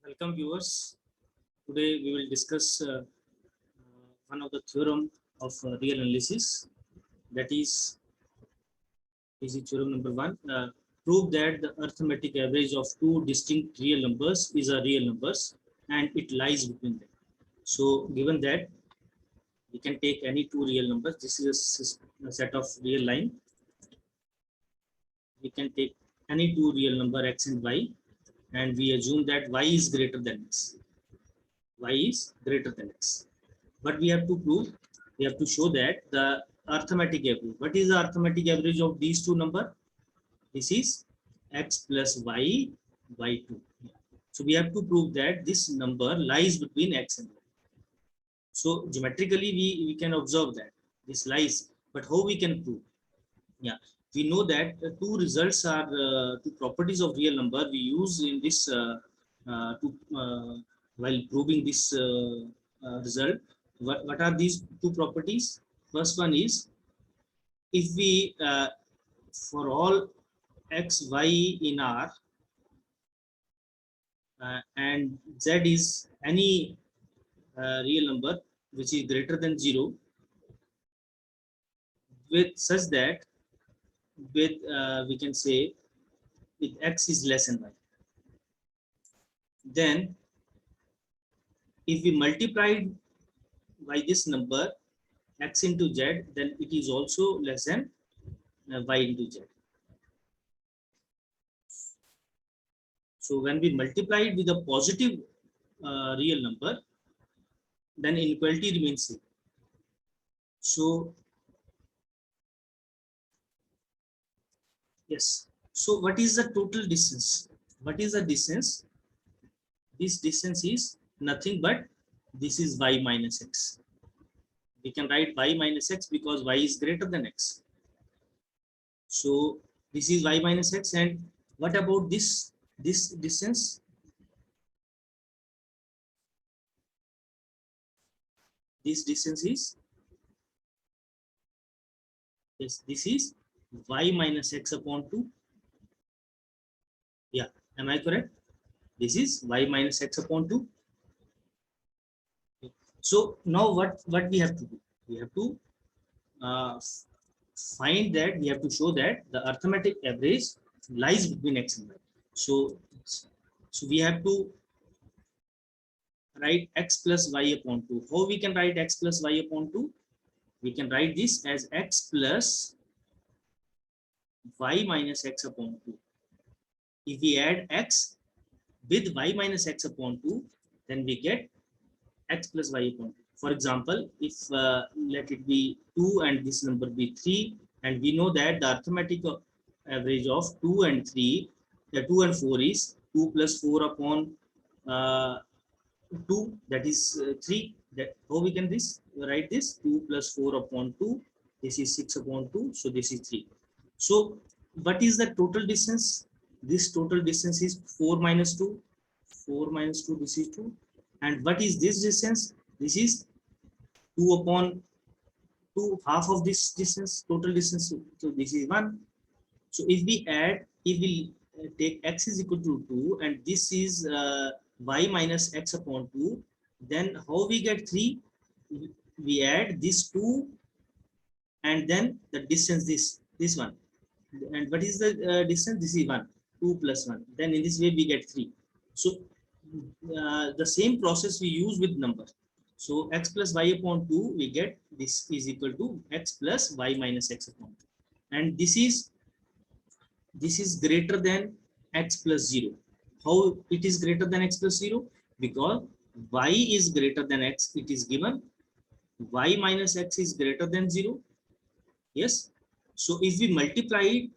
Welcome viewers. Today we will discuss one of the theorem of real analysis, that is theorem number one. Prove that the arithmetic average of two distinct real numbers is a real numbers and it lies between them. So given that we can take any two real numbers, this is a set of real line. We can take any two real number x and y, and we assume that y is greater than x. Y is greater than x. But we have to prove, we have to show that the arithmetic average. What is the arithmetic average of these two numbers? This is x plus y by 2. So we have to prove that this number lies between x and y. So geometrically we can observe that this lies, but how we can prove? Yeah, we know that two results are two properties of real number we use in this while proving this result. What are these two properties? First one is, if we for all x y in R and z is any real number which is greater than 0, with such that with we can say with x is less than y, then if we multiplied by this number x into z, then it is also less than y into z. So when we multiply it with a positive real number, then inequality remains same. So yes, so what is the total distance? What is the distance? This distance is nothing but this is y minus x. We can write y minus x because y is greater than x. So this is y minus x, and what about this distance? This distance is, yes, this is y minus x upon 2. Yeah, am I correct? This is y minus x upon 2. So now what we have to do? We have to find that, we have to show that the arithmetic average lies between x and y. So we have to write x plus y upon 2. How we can write x plus y upon 2? We can write this as x plus y minus x upon 2. If we add x with y minus x upon 2, then we get x plus y upon 2. For example, if let it be 2 and this number be 3, and we know that the arithmetic average of 2 and 3, the 2 and 4 is 2 plus 4 upon 2, that is 3. That how we can this write this? 2 plus 4 upon 2, this is 6 upon 2, so this is 3. So what is the total distance? This total distance is 4 minus 2. 4 minus 2, this is 2. And what is this distance? This is 2 upon 2, half of this distance, total distance. So this is 1. So if we add, if we take x is equal to 2 and this is y minus x upon 2, then how we get 3? We add this 2 and then the distance, this one. And what is the distance? This is 1. 2 plus 1. Then in this way we get 3. So the same process we use with number. So x plus y upon 2, we get this is equal to x plus y minus x upon 2. And this is greater than x plus 0. How it is greater than x plus 0? Because y is greater than x, it is given y minus x is greater than 0. Yes. So if we multiply it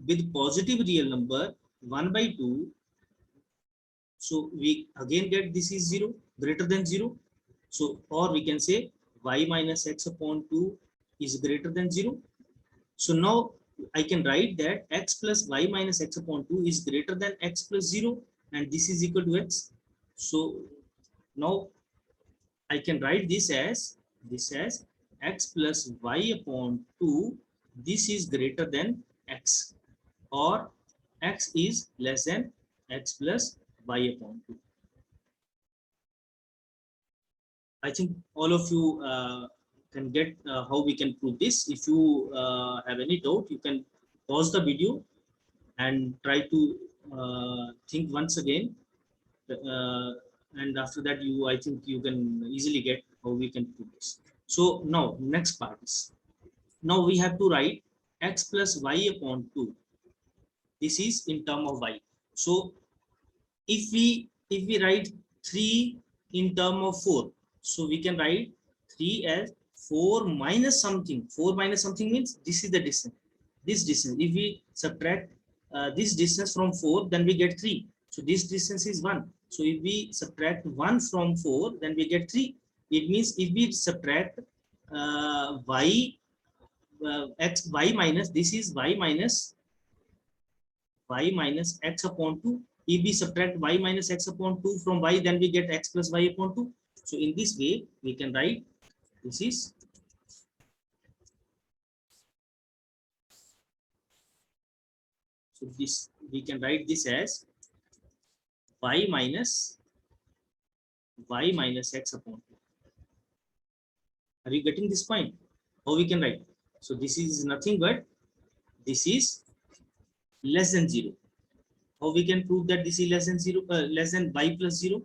with positive real number 1 by 2, so we again get this is 0, greater than 0. So, or we can say y minus x upon 2 is greater than 0. So now I can write that x plus y minus x upon 2 is greater than x plus 0, and this is equal to x. So now I can write this as x plus y upon 2, this is greater than x, or x is less than x plus y upon 2. I think all of you can get how we can prove this. If you have any doubt, you can pause the video and try to think once again. Uh, and after that, I think you can easily get how we can prove this. So now next part is, now we have to write x plus y upon 2. This is in term of y. So if we write 3 in term of 4, so we can write 3 as 4 minus something. 4 minus something means this is the distance, this distance. If we subtract this distance from 4, then we get 3. So this distance is 1. So if we subtract 1 from 4, then we get 3. It means if we subtract y x y minus, this is y minus x upon 2. If we subtract y minus x upon 2 from y, then we get x plus y upon 2. So in this way, we can write this is this we can write this as y minus x upon 2. Are you getting this point? How we can write? So this is nothing but this is less than 0. How we can prove that this is less than 0, less than y plus 0?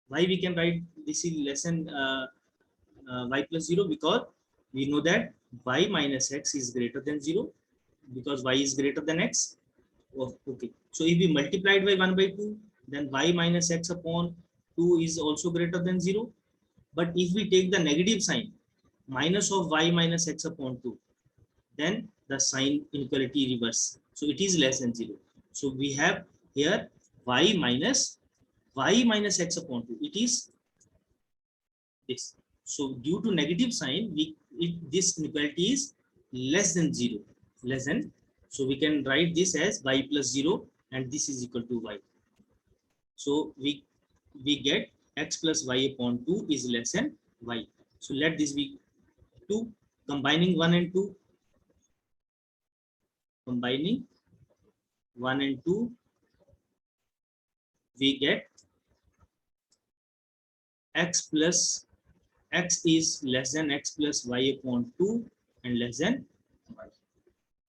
Why we can write this is less than y plus 0? Because we know that y minus x is greater than 0, because y is greater than x. Oh, okay. So if we multiply it by 1 by 2, then y minus x upon 2 is also greater than 0. But if we take the negative sign, minus of y minus x upon 2, then the sign inequality reverse. So it is less than 0. So we have here y minus x upon 2. It is this. So due to negative sign, this inequality is less than 0. Less than. So we can write this as y plus 0, and this is equal to y. So we get x plus y upon 2 is less than y. So let this be 2. Combining 1 and 2. Combining 1 and 2, we get x is less than x plus y upon 2 and less than y.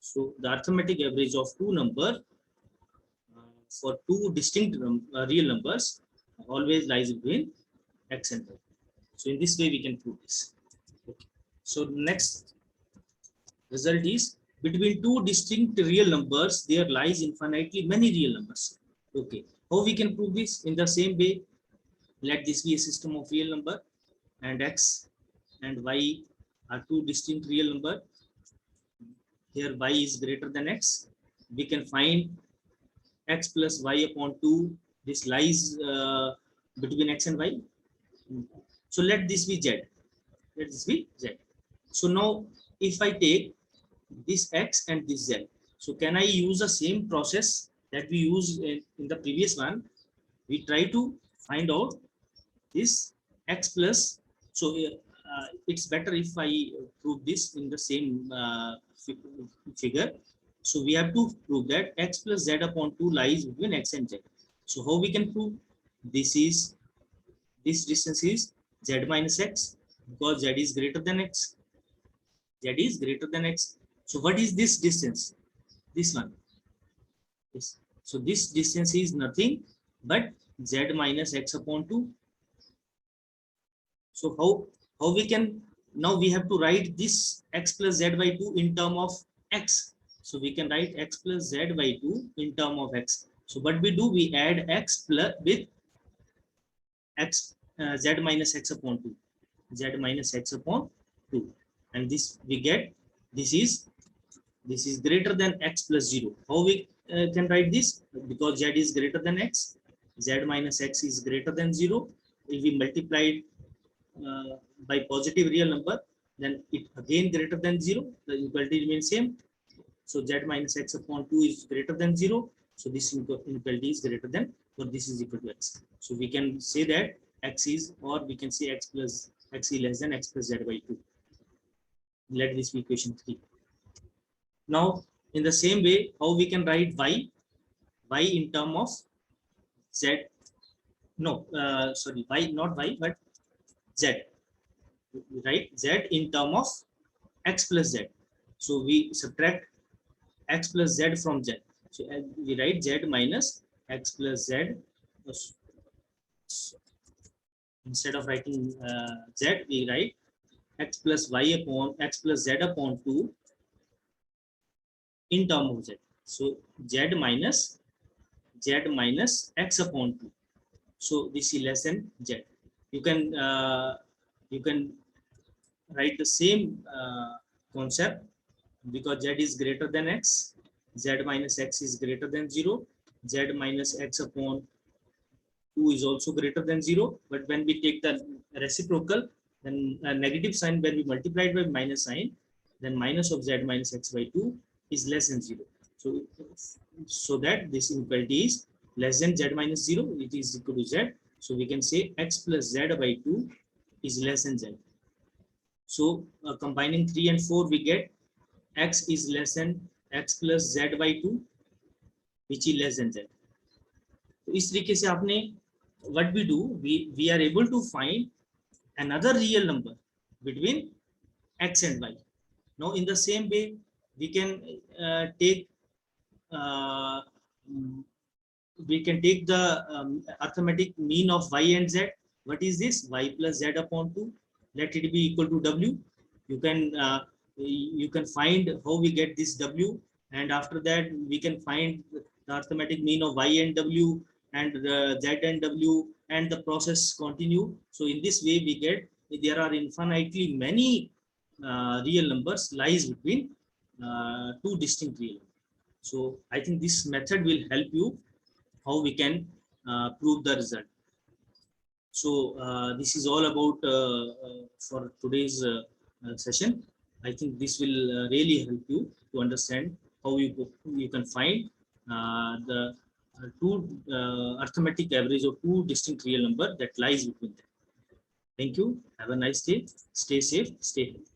So the arithmetic average of two numbers for two distinct real numbers always lies between x and y. So in this way we can prove this. Okay. So next result is, between two distinct real numbers there lies infinitely many real numbers. Okay. How we can prove this? In the same way, let this be a system of real number, and x and y are two distinct real number. Here y is greater than x. We can find x plus y upon 2. This lies between x and y. So let this be z. Let this be z. So now if I take this x and this z, so can I use the same process that we used in the previous one? We try to find out this x plus. So it's better if I prove this in the same figure. So we have to prove that x plus z upon 2 lies between x and z. So how we can prove? This distance is z minus x, because z is greater than x. Z is greater than x. So what is this distance? This one. Yes. So this distance is nothing but z minus x upon 2. So how we can, now we have to write this x plus z by 2 in term of x. So we can write x plus z by 2 in term of x. So what we do, we add x plus with x z minus x upon 2. Z minus x upon 2. And this we get, this is greater than x plus 0. How we can write this? Because z is greater than x, z minus x is greater than 0. If we multiply it by positive real number, then it again greater than 0. The inequality remains same. So z minus x upon 2 is greater than 0. So this inequality is greater than, or this is equal to x. So we can say that x is, or we can say x plus x is less than x plus z by 2. Let this be equation 3. Now in the same way, how we can write y in term of z? No, sorry, y, not y, but z, right? Z in term of x plus z. So we subtract x plus z from z. So we write z minus x plus z. Instead of writing z, we write x plus y upon x plus z upon 2 in term of z. So z minus x upon 2. So this is less than z. You can you can write the same concept, because z is greater than x, z minus x is greater than 0, z minus x upon 2 is also greater than 0. But when we take the reciprocal, then a negative sign, when we multiply it by minus sign, then minus of z minus x by 2 is less than 0. So, so that this inequality is less than z minus 0, it is equal to z. So we can say x plus z by 2 is less than z. So combining 3 and 4, we get x is less than x plus z by 2, which is less than z. तो इस तरीके से आपने what we do, we are able to find another real number between x and y. Now in the same way, we can take uh, the arithmetic mean of y and z. What is this? Y plus z upon 2. Let it be equal to w. You can find how we get this w, and after that we can find the arithmetic mean of y and w, and z and w, and the process continue. So in this way we get, there are infinitely many real numbers lies between two distinct real numbers. So I think this method will help you how we can prove the result. So this is all about for today's session. I think this will really help you to understand how you can find the two arithmetic average of two distinct real number that lies between them. Thank you. Have a nice day. Stay safe. Stay healthy.